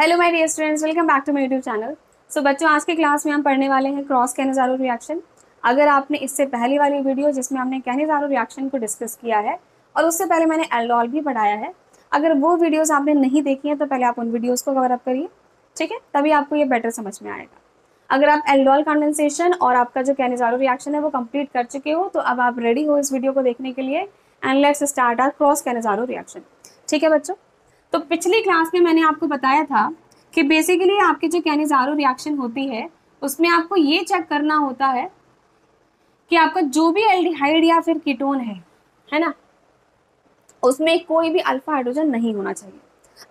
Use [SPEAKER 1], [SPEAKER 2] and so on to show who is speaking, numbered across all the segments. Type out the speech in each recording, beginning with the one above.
[SPEAKER 1] Hello my dear students, welcome back to my YouTube channel. So बच्चों, आज की class में हम पढ़ने वाले हैं क्रॉस कैनिज़ारो रिएक्शन। अगर आपने इससे पहली वाली वीडियो जिसमें हमने कैनिज़ारो रिएक्शन को डिस्कस किया है और उससे पहले मैंने एल्डोल भी पढ़ाया है, अगर वो वीडियोस आपने नहीं देखी हैं तो पहले आप उन वीडियोस को कवर अप करिए, ठीक है, तभी आपको ये बेटर समझ में आएगा। अगर आप एल्डोल कंडेंसेशन और आपका जो कैनिज़ारो रिएक्शन है वो कंप्लीट कर चुके हो तो अब आप रेडी हो इस वीडियो को देखने के लिए। And let's start our cross Cannizzaro reaction. ठीक है बच्चों, तो पिछली क्लास में मैंने आपको बताया था कि बेसिकली आपकी जो कैनिज़ारो रिएक्शन होती है उसमें आपको ये चेक करना होता है कि आपका जो भी एल्डिहाइड या फिर कीटोन है ना, उसमें कोई भी अल्फा हाइड्रोजन नहीं होना चाहिए।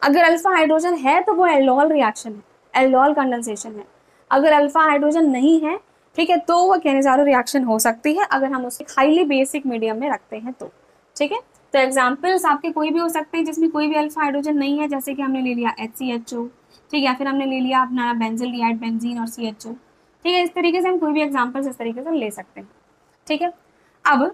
[SPEAKER 1] अगर अल्फा हाइड्रोजन है तो वो एल्डोल रिएक्शन है, एल्डोल कंडेंसेशन है। अगर अल्फा हाइड्रोजन नहीं है, ठीक है, तो वो कैनिज़ारो रिएक्शन हो सकती है अगर हम उसे हाईली बेसिक मीडियम में रखते हैं तो। ठीक है, तो एग्जाम्पल्स आपके कोई भी हो सकते हैं जिसमें कोई भी अल्फा हाइड्रोजन नहीं है, जैसे कि हमने ले लिया HCHO, ठीक है, फिर हमने ले लिया अपना बेंजिल डिहाइड बेंजीन और CHO। ठीक है, इस तरीके से हम कोई भी एग्जाम्पल्स इस तरीके से ले सकते हैं। ठीक है, अब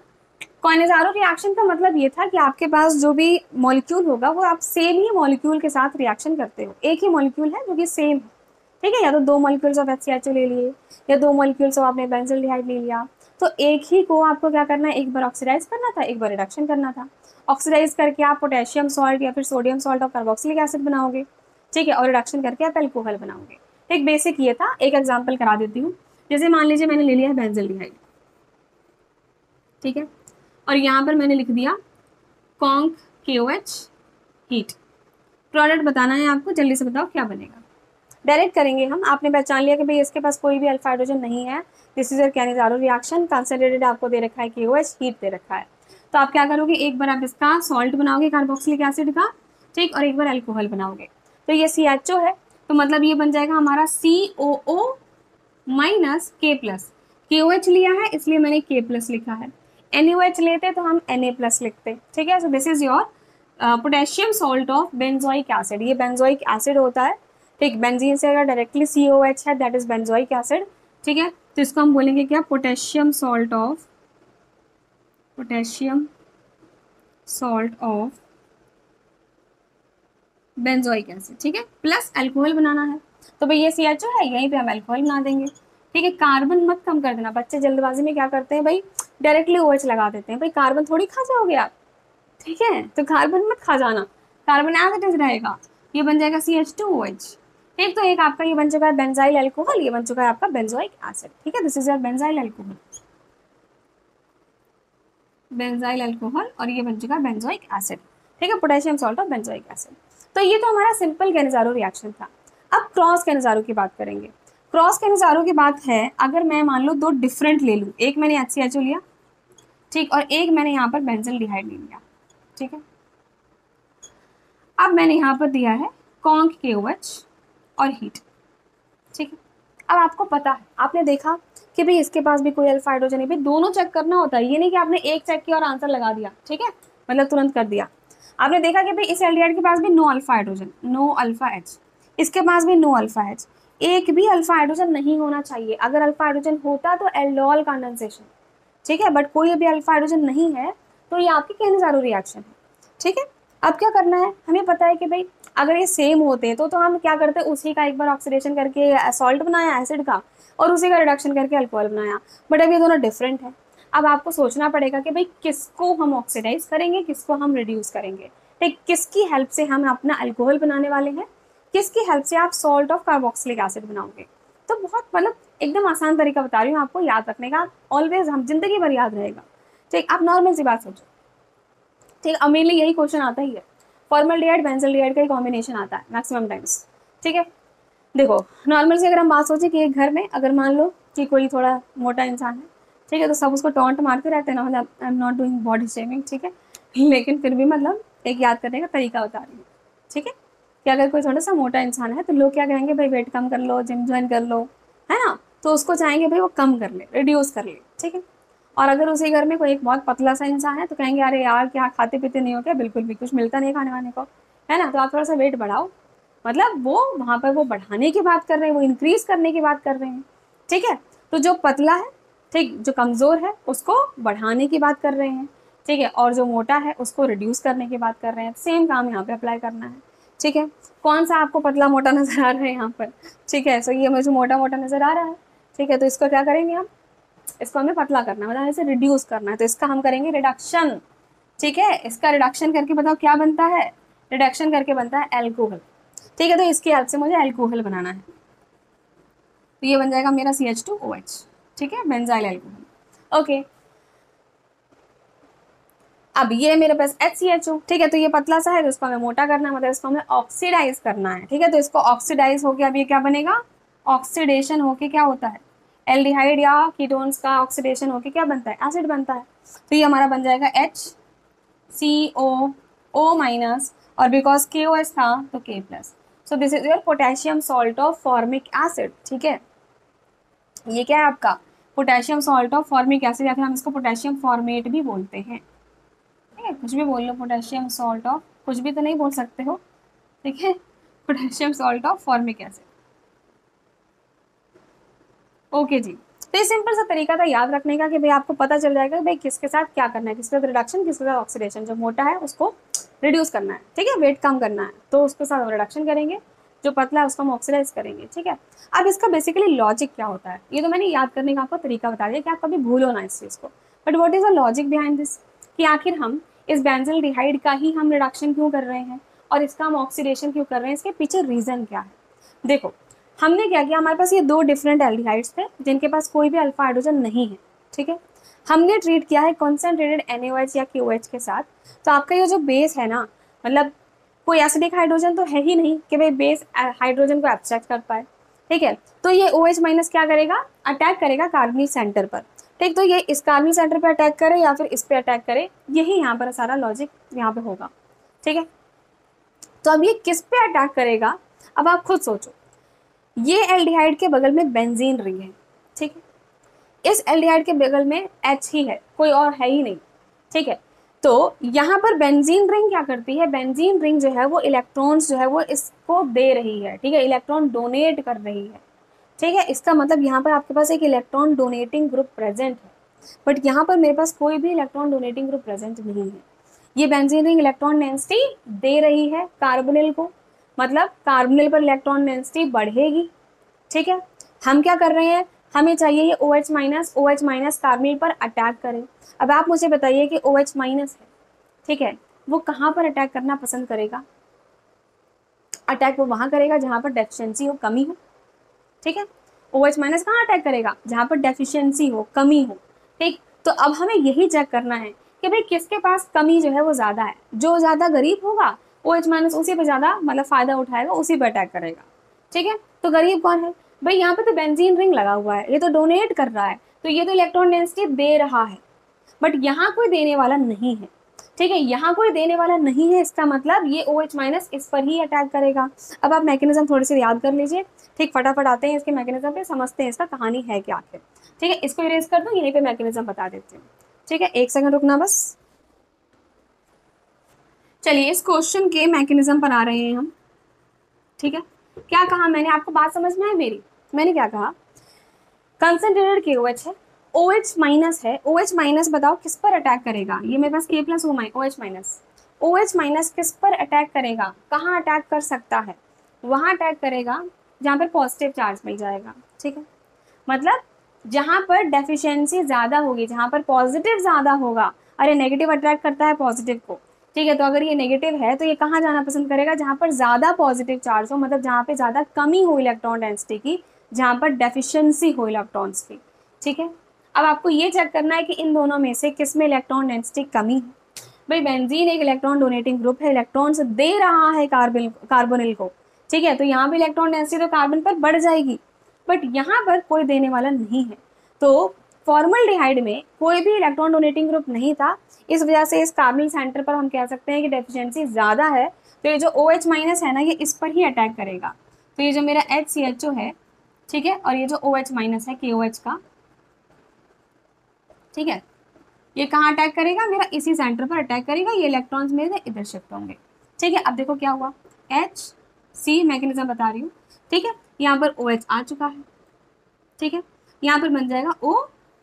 [SPEAKER 1] कैनिज़ारो रिएक्शन का मतलब ये था कि आपके पास जो भी मॉलिक्यूल होगा वो आप सेम ही मॉलिक्यूल के साथ रिएक्शन करते हो। एक ही मॉलिक्यूल है जो कि सेम है, ठीक है, या तो दो मॉलिक्यूल्स ऑफ HCHO ले लिए या दो मॉलिक्यूल्स ऑफ आपने बेंजिल डिहाइड ले लिया, तो एक ही को आपको क्या करना है, एक बार ऑक्सीडाइज करना था, एक बार रिडक्शन करना था। ऑक्सीडाइज करके आप पोटेशियम सॉल्ट या फिर सोडियम सॉल्ट और कार्बोक्सिलिक एसिड बनाओगे, ठीक है, और रिडक्शन करके आप एल्कोहल बनाओगे। एक बेसिक ये था। एक एग्जाम्पल करा देती हूँ। जैसे मान लीजिए मैंने ले लिया है बेंजिल डिहाइड, ठीक है, और यहाँ पर मैंने लिख दिया कॉन्क KOH हीट। प्रोडक्ट बताना है आपको, जल्दी से बताओ क्या बनेगा। डायरेक्ट करेंगे हम। आपने पहचान लिया कि भाई इसके पास कोई भी अल्फा हाइड्रोजन नहीं है, this is a Cannizzaro reaction, concentrated आपको दे रखा है KOH, हीट दे रखा है। तो आप क्या करोगे, एक बार आप इसका सॉल्ट बनाओगे कार्बोक्सिलिक एसिड का, ठीक, और एक बार अल्कोहल बनाओगे। तो ये CHO है, तो मतलब ये बन जाएगा हमारा COO माइनस K+। KOH लिया है इसलिए मैंने K+ लिखा है। NaOH लेते तो हम Na+ लिखते, ठीक है। So this is your potassium salt of benzoic acid. ये बेंजोइक एसिड होता है, ठीक, बेंजीन से अगर डायरेक्टली COH है दैट इज बेंजोइक एसिड, ठीक है। तो इसको हम बोलेंगे क्या, potassium salt of benzoic acid, ठीक है, प्लस अल्कोहल बनाना है। तो भाई ये CHO है, यहीं पे हम अल्कोहल बना देंगे, ठीक है। कार्बन मत कम कर देना, बच्चे जल्दबाजी में क्या करते हैं भाई, डायरेक्टली OH लगा देते हैं। भाई कार्बन थोड़ी खा जाओगे आप, ठीक है, तो कार्बन मत खा जाना, कार्बन एज इट इज रहेगा। ये बन जाएगा CH2OH, ठीक। तो एक आपका ये बन चुका है बेंजाइल अल्कोहल, ये बन चुका है आपका बेंजोइक एसिड, ठीक है। This is your benzyl alcohol, और ये बन चुका है बेंजोइक एसिड, ठीक है, potassium salt of benzoic acid. तो ये तो हमारा सिंपल कैनिज़ारो रिएक्शन था। अब क्रॉस कैनिज़ारो की बात करेंगे। क्रॉस कैनिज़ारो की बात है, अगर मैं मान लो दो डिफरेंट ले लूँ, एक मैंने HCHO लिया, ठीक, और एक मैंने यहाँ पर बेंजिल डिहाइड ले लिया, ठीक है। अब मैंने यहाँ पर दिया है कॉन्क KOH और हीट, ठीक है। अब आपको पता है, आपने देखा कि भाई इसके पास भी कोई अल्फा हाइड्रोजन नहीं, भाई दोनों चेक करना होता है, ये नहीं कि आपने एक चेक किया और आंसर लगा दिया, ठीक है, मतलब तुरंत कर दिया। आपने देखा कि भाई इस एल्डिहाइड के पास भी no alpha hydrogen, no alpha H, इसके पास भी नो अल्फा H, एक भी अल्फा हाइड्रोजन नहीं होना चाहिए। अगर अल्फा हाइड्रोजन होता तो एल्डोल कंडेंसेशन, ठीक है, बट कोई भी अल्फा हाइड्रोजन नहीं है तो ये आपकी कैनिज़ारो रिएक्शन है, ठीक है। अब क्या करना है, हमें पता है कि भाई अगर ये सेम होते तो हम क्या करते, उसी का एक बार ऑक्सीडेशन करके सॉल्ट बनाया एसिड का और उसी का रिडक्शन करके अल्कोहल बनाया, बट अब ये दोनों डिफरेंट है। अब आपको सोचना पड़ेगा कि भाई किसको हम ऑक्सीडाइज करेंगे, किसको हम रिड्यूस करेंगे, ठीक, किसकी हेल्प से हम अपना अल्कोहल बनाने वाले हैं, किसकी हेल्प से आप सॉल्ट ऑफ कार्बोक्सिलिक एसिड बनाओगे। तो बहुत मतलब एकदम आसान तरीका बता रही हूँ आपको याद रखने का, ऑलवेज हम जिंदगी भर याद रहेगा, ठीक। आप नॉर्मल सी बात सोचो, ठीक, अब मेनली यही क्वेश्चन आता ही है, फॉर्मल्डिहाइड बेंजिल डिहाइड का ही कॉम्बिनेशन आता है मैक्सिमम टाइम्स, ठीक है। देखो नॉर्मल से अगर हम बात सोचें कि एक घर में अगर मान लो कि कोई थोड़ा मोटा इंसान है, ठीक है, तो सब उसको टॉन्ट मारते रहते हैं ना, मतलब I am not doing body shaming, ठीक है, लेकिन फिर भी मतलब एक याद करने का तरीका बता रही हूँ, ठीक है, कि अगर कोई थोड़ा सा मोटा इंसान है तो लोग क्या कहेंगे, भाई वेट कम कर लो, जिम ज्वाइन कर लो, है ना, तो उसको चाहेंगे भाई वो कम कर ले, रिड्यूस कर ले, ठीक है। और अगर उसी घर में कोई एक बहुत पतला सा इंसान है तो कहेंगे अरे यार क्या खाते पीते नहीं हो क्या, बिल्कुल भी कुछ मिलता नहीं खाने वाने को, है ना, तो आप थोड़ा सा वेट बढ़ाओ। मतलब वो वहाँ पर वो बढ़ाने की बात कर रहे हैं, वो इंक्रीज करने की बात कर रहे हैं, ठीक है। तो जो पतला है, ठीक, जो कमज़ोर है उसको बढ़ाने की बात कर रहे हैं, ठीक है, और जो मोटा है उसको रिड्यूस करने की बात कर रहे हैं। सेम काम यहाँ पे अप्लाई करना है ठीक है, कौन सा आपको पतला मोटा नजर आ रहा है यहाँ पर, ठीक है, सो ये मुझे मोटा मोटा नजर आ रहा है, ठीक है, तो इसको क्या करेंगे हम, इसको हमें पतला करना है, मतलब इसे रिड्यूस करना है, तो इसका हम करेंगे रिडक्शन, ठीक है, इसका रिडक्शन करके बताओ क्या बनता है, रिडक्शन करके बनता है एल्कोहल, ठीक है, तो इसकी हेल्प से मुझे एल्कोहल बनाना है, तो ये बन जाएगा मेरा CH2OH, ठीक है, बेंजाइल एल्कोहल। ओके, अब ये मेरे पास HCHO, ठीक है, तो ये पतला सा है, तो इसको हमें मोटा करना है, मतलब इसको हमें ऑक्सीडाइज करना है, ठीक है, तो इसको ऑक्सीडाइज होके अब ये क्या बनेगा, ऑक्सीडेशन होके क्या होता है, एल्डिहाइड या कीटोन्स का ऑक्सीडेशन होके क्या बनता है, एसिड बनता है, तो ये हमारा बन जाएगा HCOO माइनस, और बिकॉज KOH था तो K plus, so this is your potassium salt of formic acid, ठीक है, ये क्या है आपका potassium salt of formic acid, या फिर हम इसको पोटेशियम फॉर्मेट भी बोलते हैं, ठीक है, कुछ भी बोल लो, पोटेशियम सॉल्ट ऑफ, कुछ भी तो नहीं बोल सकते हो, ठीक है, potassium salt of formic acid. Okay जी, तो ये सिंपल सा तरीका था याद रखने का कि भाई आपको पता चल जाएगा भाई किसके साथ क्या करना है, किसके साथ रिडक्शन, किसके साथ ऑक्सीडेशन, जो मोटा है उसको रिड्यूस करना है, ठीक है, वेट कम करना है तो उसके साथ रिडक्शन करेंगे, जो पतला है उसको हम ऑक्सीडाइज करेंगे, ठीक है। अब इसका बेसिकली लॉजिक क्या होता है, ये तो मैंने याद करने का आपको तरीका बता दिया कि आप कभी भूलो ना इस चीज़ को, but what is the logic behind this, कि आखिर हम इस बेंजल्डिहाइड का ही हम रिडक्शन क्यों कर रहे हैं और इसका हम ऑक्सीडेशन क्यों कर रहे हैं, इसके पीछे रीज़न क्या है। देखो हमने क्या किया, हमारे पास ये दो डिफरेंट एल्डिहाइड्स थे जिनके पास कोई भी अल्फा हाइड्रोजन नहीं है, ठीक है, हमने ट्रीट किया है कॉन्सेंट्रेटेड NaOH या KOH के साथ, तो आपका ये जो बेस है ना, मतलब कोई एसिडिक हाइड्रोजन तो है ही नहीं कि भाई बेस हाइड्रोजन को एब्स्ट्रैक्ट कर पाए, ठीक है, तो ये OH माइनस क्या करेगा, अटैक करेगा कार्बनिक सेंटर पर, ठीक, तो ये इस कार्बनिक सेंटर पर अटैक करे या फिर इस पर अटैक करे, यही यहाँ पर सारा लॉजिक यहाँ पे होगा, ठीक है। तो अब ये किस पे अटैक करेगा, अब आप खुद सोचो, ये एल्डिहाइड के बगल में बेंजीन रिंग है, ठीक है, इस एल्डिहाइड के बगल में H ही है, कोई और है ही नहीं, ठीक है, तो यहाँ पर बेंजीन रिंग क्या करती है, बेंजीन रिंग जो है वो इलेक्ट्रॉन्स जो है वो इसको दे रही है, ठीक है, इलेक्ट्रॉन डोनेट कर रही है, ठीक है, इसका मतलब यहाँ पर आपके पास एक इलेक्ट्रॉन डोनेटिंग ग्रुप प्रेजेंट है, बट यहाँ पर मेरे पास कोई भी इलेक्ट्रॉन डोनेटिंग ग्रुप प्रेजेंट नहीं है, ये बेंजीन रिंग इलेक्ट्रॉन डेंसिटी दे रही है कार्बोनिल को, मतलब कार्बोनिल पर इलेक्ट्रॉन डेंसिटी बढ़ेगी, ठीक है, हम क्या कर रहे हैं, हमें चाहिए ये OH माइनस कार्बोनिल पर अटैक करें। अब आप मुझे बताइए कि OH माइनस है, ठीक है, वो कहाँ पर अटैक करना पसंद करेगा, अटैक वो वहाँ करेगा जहाँ पर डेफिशिएंसी हो, कमी हो, ठीक है, OH माइनस कहाँ अटैक करेगा, जहाँ पर डेफिशिएंसी हो, कमी हो, ठीक, तो अब हमें यही चेक करना है कि भाई किसके पास कमी जो है वो ज़्यादा है, जो ज़्यादा गरीब होगा OH माइनस उसी पे ज़्यादा मतलब फ़ायदा उठाएगा, उसी पर अटैक करेगा, ठीक है, तो गरीब कौन है भाई, यहाँ पे तो बेंजीन रिंग लगा हुआ है, ये तो डोनेट कर रहा है, तो ये तो इलेक्ट्रॉन डेंसिटी दे रहा है, बट यहाँ कोई देने वाला नहीं है, ठीक है, यहाँ कोई देने वाला नहीं है, इसका मतलब ये OH माइनस इस पर ही अटैक करेगा। अब आप मैकेनिज्म थोड़ी सी याद कर लीजिए, ठीक, फटाफट आते हैं इसके मैकेनिज्म पे, समझते हैं इसका कहानी है क्या आखिर, ठीक है, इसको इरेज कर दूँ, यहीं पे मैकेनिज्म बता देती हूँ, ठीक है, एक सेकंड रुकना बस। चलिए इस क्वेश्चन के मैकेनिज्म पर आ रहे हैं हम, ठीक है, क्या कहा मैंने, आपको बात समझ में है मेरी, मैंने क्या कहा, कंसंट्रेटेड KOH है, OH माइनस है, OH माइनस बताओ किस पर अटैक करेगा, ये मेरे पास K प्लस OH माइनस किस पर अटैक करेगा, कहाँ अटैक कर सकता है, वहाँ अटैक करेगा जहाँ पर पॉजिटिव चार्ज मिल जाएगा, ठीक है, मतलब जहाँ पर डेफिशिएंसी ज़्यादा होगी, जहाँ पर पॉजिटिव ज़्यादा होगा, अरे नेगेटिव अट्रैक्ट करता है पॉजिटिव को, ठीक है, तो अगर ये नेगेटिव है तो ये कहाँ जाना पसंद करेगा, जहाँ पर ज़्यादा पॉजिटिव चार्ज हो, मतलब जहाँ पे ज़्यादा कमी हो इलेक्ट्रॉन डेंसिटी की, जहाँ पर डेफिशिएंसी हो इलेक्ट्रॉन्स की, ठीक है। अब आपको ये चेक करना है कि इन दोनों में से किस में इलेक्ट्रॉन डेंसिटी कमी है, भाई बेंजीन एक इलेक्ट्रॉन डोनेटिंग ग्रुप है, इलेक्ट्रॉन्स दे रहा है कार्बोनिल को, ठीक है, तो यहाँ पे इलेक्ट्रॉन डेंसिटी तो कार्बन पर बढ़ जाएगी, बट यहाँ पर कोई देने वाला नहीं है, तो फॉर्मल्डिहाइड में कोई भी इलेक्ट्रॉन डोनेटिंग ग्रुप नहीं था, इस वजह से इस कार्बनिल सेंटर पर हम कह सकते हैं कि डेफिशिएंसी ज़्यादा है, तो ये जो OH माइनस है ना ये इस पर ही अटैक करेगा, तो ये जो मेरा HCHO है, ठीक है, और ये जो OH माइनस है KOH का, ठीक है, ये कहाँ अटैक करेगा, मेरा इसी सेंटर पर अटैक करेगा, ये इलेक्ट्रॉन्स मेरे इधर शिफ्ट होंगे, ठीक है। अब देखो क्या हुआ, HC मैकेनिज्म बता रही हूँ, ठीक है, यहाँ पर OH आ चुका है, ठीक है, यहाँ पर बन जाएगा O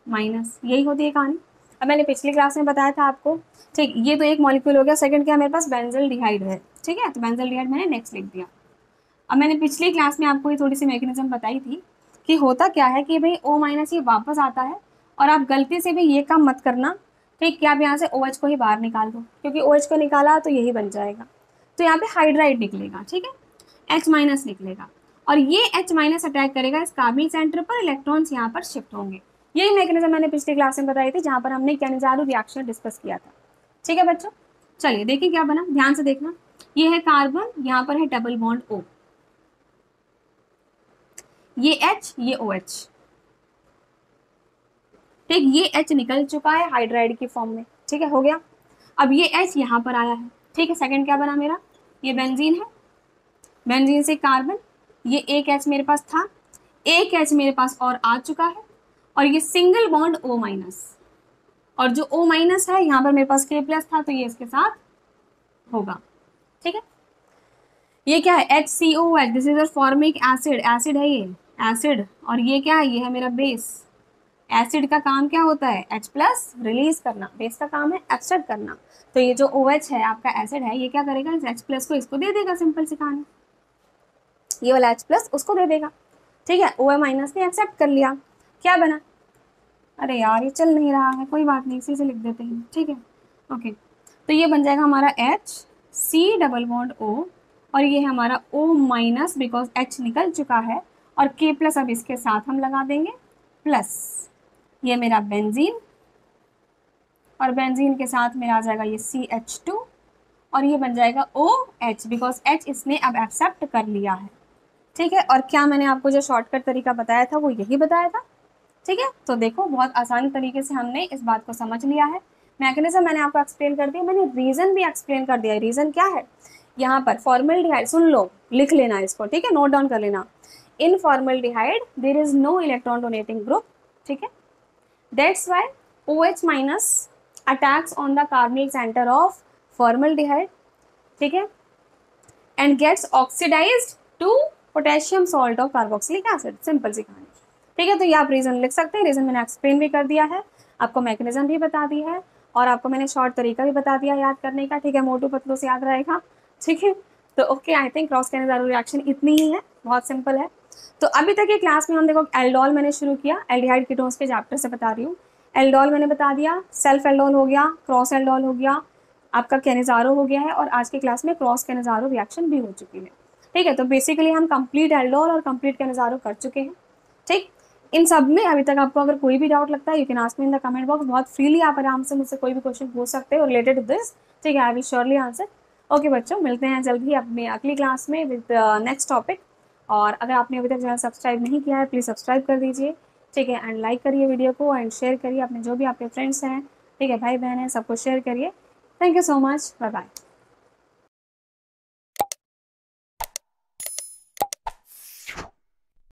[SPEAKER 1] माइनस, यही होती है कहानी। अब मैंने पिछली क्लास में बताया था आपको, ठीक, ये तो एक मॉलिक्यूल हो गया। सेकंड क्या मेरे पास बेंजल्डिहाइड है, ठीक है, तो बेंजल्डिहाइड मैंने नेक्स्ट लिख दिया। अब मैंने पिछली क्लास में आपको ये थोड़ी सी मैकेनिज्म बताई थी कि होता क्या है कि भाई O- ये वापस आता है, और आप गलती से भी ये काम मत करना, ठीक, कि आप यहाँ से OH को ही बाहर निकाल दो, क्योंकि OH को निकाला तो यही बन जाएगा, तो यहाँ पे हाइड्राइड निकलेगा, ठीक है, H- निकलेगा, और ये H- अटैक करेगा इस कार्बनिक सेंटर पर, इलेक्ट्रॉन्स यहाँ पर शिफ्ट होंगे। यही मैकेनिज्म मैंने पिछली क्लास में बताई थी, जहाँ पर हमने कैनिज़ारो रिएक्शन डिस्कस किया था। ठीक है बच्चों, चलिए देखिए क्या बना, ध्यान से देखना। ये है कार्बन, यहाँ पर है डबल बॉन्ड O, ये H, ये OH, ठीक, ये H निकल चुका है हाइड्राइड की फॉर्म में, ठीक है, हो गया। अब ये H यहाँ पर आया है, ठीक है। सेकंड क्या बना मेरा, ये बेंजीन है, बेंजीन से कार्बन, ये एक H मेरे पास था, एक H मेरे पास और आ चुका है, और ये सिंगल बॉन्ड O-, और जो O- है यहाँ पर मेरे पास K+ था, तो ये इसके साथ होगा, ठीक है। ये क्या है, HCOH, this is a formic acid, acid है ये, एसिड, और ये क्या है, ये है मेरा बेस। एसिड का काम क्या होता है, H+ रिलीज करना, बेस का काम है एक्सट्रैक्ट करना। तो ये जो OH है आपका एसिड है, ये क्या करेगा, इस H+ को इसको दे देगा, सिंपल सी कहानी, ये वाला H+ उसको दे देगा, ठीक है। OA- ने एक्सेप्ट कर लिया, क्या बना, अरे यार ये चल नहीं रहा है, कोई बात नहीं, इसी से लिख देते हैं, ठीक है, ओके। तो ये बन जाएगा हमारा HC डबल बॉन्ड O, और ये है हमारा O-, बिकॉज H निकल चुका है, और K+ अब इसके साथ हम लगा देंगे, प्लस ये मेरा बेंजीन, और बेंजीन के साथ मेरा आ जाएगा ये CH2, और ये बन जाएगा OH, बिकॉज H इसने अब एक्सेप्ट कर लिया है, ठीक है। और क्या मैंने आपको जो शॉर्टकट तरीका बताया था वो यही बताया था, ठीक है। तो देखो बहुत आसानी तरीके से हमने इस बात को समझ लिया है। मैकेनिज्म मैंने आपको एक्सप्लेन कर दिया, मैंने रीजन भी एक्सप्लेन कर दिया। रीजन क्या है, यहाँ पर फॉर्मल्डिहाइड, सुन लो, लिख लेना इसको, ठीक है, नोट डाउन कर लेना। In formaldehyde there is no electron donating group, ठीक है, that's why OH- attacks on the carbonyl center of formaldehyde, ठीक है, and gets oxidized to potassium salt of carboxylic acid, simple सी कहानी, ठीक है। तो ये आप रीजन लिख सकते हैं, रीजन मैंने एक्सप्लेन भी कर दिया है, आपको मैकेनिज्म भी बता दी है, और आपको मैंने शॉर्ट तरीका भी बता दिया याद करने का, ठीक है, मोटू पतलू से याद रहेगा, ठीक है। तो okay, I think cross Cannizzaro reaction इतनी ही है, बहुत सिंपल है। तो अभी तक ये क्लास में हम देखो एल्डोल मैंने शुरू किया, एल्डिहाइड कीटोन्स के चैप्टर से बता रही हूँ। एल्डोल मैंने बता दिया, सेल्फ एल्डोल हो गया, क्रॉस एल्डोल हो गया, आपका कैनिज़ारो हो गया है, और आज की क्लास में क्रॉस कैनिज़ारो रिएक्शन भी हो चुकी है, ठीक है। तो बेसिकली हम कंप्लीट एल्डोल और कंप्लीट कैनिज़ारो कर चुके हैं, ठीक। इन सब में अभी तक आपको अगर कोई भी डाउट लगता है, you can ask me in the comment box, बहुत फ्रीली आप आराम से मुझसे कोई भी क्वेश्चन पूछ सकते हो रिलेटेड टू दिस, ठीक है, I will surely answer. Okay बच्चों, मिलते हैं जल्द ही अपनी अगली क्लास में विद नेक्स्ट टॉपिक। और अगर आपने अभी तक चैनल सब्सक्राइब नहीं किया है, प्लीज़ सब्सक्राइब कर दीजिए, ठीक है, एंड लाइक करिए वीडियो को, एंड शेयर करिए अपने जो भी आपके फ्रेंड्स हैं, ठीक है, भाई बहन हैं, सबको शेयर करिए। Thank you so much, bye bye.